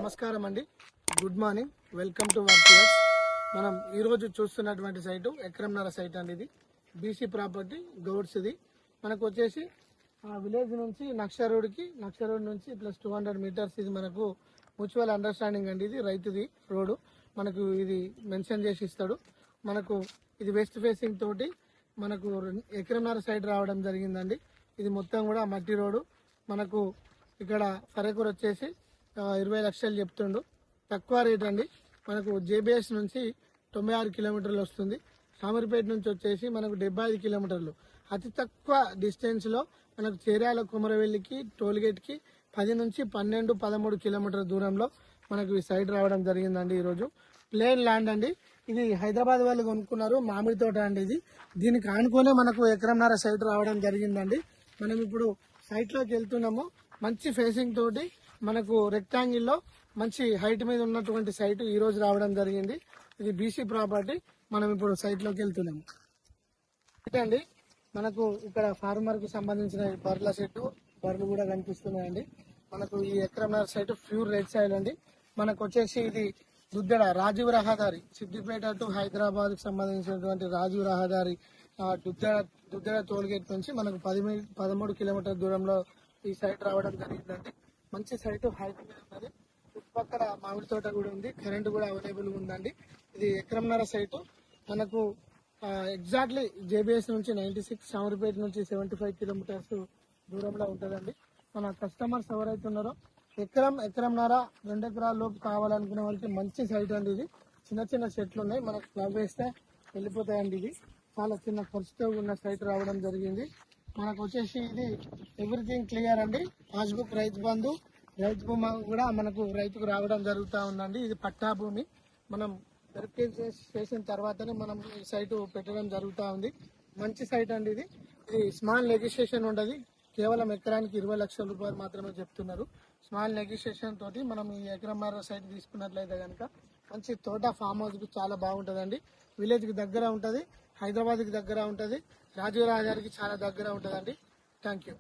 నమస్కారం అండి. Good morning. Welcome to వర్కియర్స్. మనం ఈరోజు చూస్తున్నటువంటి సైటు ఎకరంన్నర సైట్ అండి. ఇది బీసీ ప్రాపర్టీ గౌడ్స్. ఇది మనకు వచ్చేసి విలేజ్ నుంచి నక్ష రోడ్ నుంచి ప్లస్ 200 మీటర్స్. ఇది మనకు మ్యూచువల్ అండర్స్టాండింగ్ అండి. ఇది రైతుది రోడ్డు మనకు ఇది మెన్షన్ చేసి ఇస్తాడు. మనకు ఇది వెస్ట్ ఫేసింగ్ తోటి మనకు ఎకరంన్నర సైట్ రావడం జరిగిందండి. ఇది మొత్తం కూడా మట్టి రోడ్డు. మనకు ఇక్కడ ఫరేకూర్ వచ్చేసి 20 లక్షలు చెప్తుండు. తక్కువ రేట్ అండి. మనకు జేబీఎస్ నుంచి 96 కిలోమీటర్లు వస్తుంది. షామీర్పేట నుంచి వచ్చేసి మనకు 75 కిలోమీటర్లు. అతి తక్కువ డిస్టెన్స్లో మనకు చేర్యాల కుమరవెల్లికి టోల్గేట్కి 10 నుంచి 12, 13 కిలోమీటర్ల దూరంలో మనకు ఈ సైడ్ రావడం జరిగిందండి. ఈరోజు ప్లేన్ ల్యాండ్ అండి. ఇది హైదరాబాద్ వాళ్ళు కొనుక్కున్నారు. మామిడి తోట అండి ఇది. దీనికి ఆనుకునే మనకు ఎకరంన్నర సైట్ రావడం జరిగిందండి. మనం ఇప్పుడు సైట్లోకి వెళ్తున్నాము. మంచి ఫేసింగ్ తోటి మనకు రెక్టాంగిల్లో మంచి హైట్ మీద ఉన్నటువంటి సైటు ఈ రోజు రావడం జరిగింది. ఇది బీసీ ప్రాపర్టీ. మనం ఇప్పుడు సైట్లోకి వెళ్తున్నాము అండి. మనకు ఇక్కడ ఫార్మర్ కు సంబంధించిన బర్ల సెట్టు బర్రెలు కూడా కనిపిస్తున్నాయండి. మనకు ఈ ఎకరంన్నర సైట్ ప్యూర్ రెడ్ సైడ్ అండి. మనకు వచ్చేసి ఇది దుద్దెడ రాజీవ్ రహదారి, సిద్దిపేట టు హైదరాబాద్ కు సంబంధించినటువంటి రాజీవ్ రహదారి దుద్దెడ టోల్గేట్ నుంచి మనకు 13 కిలోమీటర్ల దూరంలో ఈ సైట్ రావడం జరిగిందండి. మంచి సైట్ హైట్ మీద ఉన్నది. చుట్టుపక్కల మామిడి తోట కూడా ఉంది. కరెంట్ కూడా అవైలబుల్ ఉందండి. ఇది ఎకరంన్నర సైటు. మనకు ఎగ్జాక్ట్లీ జేబీఎస్ నుంచి 96, షామీర్పేట నుంచి 75 కిలోమీటర్స్ దూరంలో ఉంటుందండి. మన కస్టమర్స్ ఎవరైతే ఉన్నారో ఎకరంన్నర 2 ఎకరాల లోపు కావాలనుకునే వాళ్ళకి మంచి సైట్ అండి. ఇది చిన్న చిన్న చెట్లు ఉన్నాయి. మనకు ప్లగ్ వేస్తే వెళ్ళిపోతాయండి. ఇది చాలా చిన్న ఖర్చుతో ఉన్న సైట్ రావడం జరిగింది. మనకు వచ్చేసి ఇది ఎవ్రీథింగ్ క్లియర్ అండి. పాస్బుక్, రైతు బంధు, రైతు భూమి కూడా మనకు రైతుకు రావడం జరుగుతూ ఉందండి. ఇది పట్టా భూమి. మనం వెరిఫికేషన్ చేసిన తర్వాతనే మనం ఈ సైటు పెట్టడం జరుగుతూ ఉంది. మంచి సైట్ అండి. ఇది స్మాల్ నెగోషియేషన్ ఉండదు. కేవలం ఎకరానికి 20 లక్షల రూపాయలు మాత్రమే చెప్తున్నారు. స్మాల్ నెగోషియేషన్ తోటి మనం ఈ ఎకరంన్నర సైట్ తీసుకున్నట్లయితే కనుక మంచి తోట ఫామ్ హౌస్ కి చాలా బాగుంటుందండి. విలేజ్ కి దగ్గర ఉంటుంది, హైదరాబాద్ కి దగ్గర ఉంటుంది, రాజీవ్ రహదారికి చాలా దగ్గర ఉంటుందండి. Thank you.